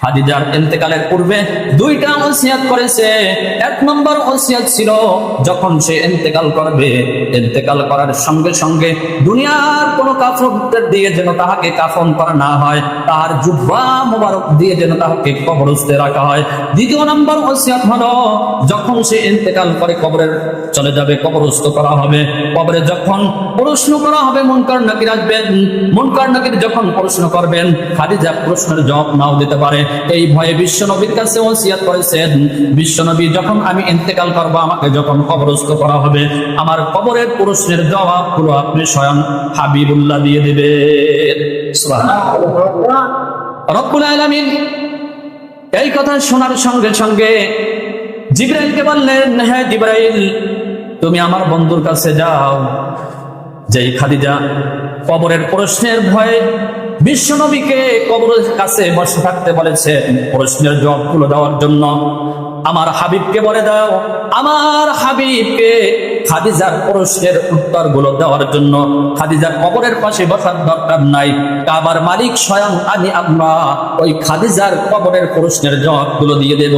খাদিজার ইন্তেকালের পূর্বে দুইটা ওসিয়ত করেছে। এক নম্বর ওসিয়ত ছিল যখন সে ইন্তেকাল করবে, ইন্তেকাল করার সঙ্গে সঙ্গে দুনিয়ার কোনো কাফন দিয়ে যেন তাহাকে কাফন করা না হয়, তার জুব্বা মোবারক দিয়ে যেন তাহাকে কবরস্থে রাখা হয়। দ্বিতীয় নম্বর ওসিয়ত হলো যখন সে ইন্তেকাল করে কবরে চলে যাবে, কবরস্থ করা হবে, কবরে যখন প্রশ্ন করা হবে মুনকার নাকির আসবেন, মুনকার নাকির যখন প্রশ্ন করবেন খাদিজা প্রশ্নের জবাব নাও দিতে পারে, এই ভয়ে বিশ্বনবীর কাছে ওসিয়ত করেছেন, বিশ্বনবী যখন আমি ইন্তেকাল করব, আমাকে যখন কবরস্থ করা হবে, আমার কবরের প্রশ্নের জবাবগুলো আপনি স্বয়ং হাবিবুল্লাহ দিয়ে দিবেন। সুবহানাল্লাহ। রব্বুল আলামিন এই কথা শোনার সঙ্গে সঙ্গে জিবরাইলকে বললেন, হ্যাঁ জিবরাইল, তুমি আমার বন্ধুর কাছে যাও, যেই খাদিজা কবরের প্রশ্নের ভয়ে বিশ্বনবীকে কবরের কাছে বসে থাকতে বলেছে প্রশ্নের জবাবগুলো দেওয়ার জন্য, আমার হাবিবকে বলে দাও, আমার হাবিবকে খাদিজার প্রশ্নের উত্তরগুলো দেওয়ার জন্য খাদিজার কবরের পাশে বসার দরকার নাই, কাবার মালিক স্বয়ং আমি আমরা ওই খাদিজার কবরের প্রশ্নের জবাবগুলো দিয়ে দেব।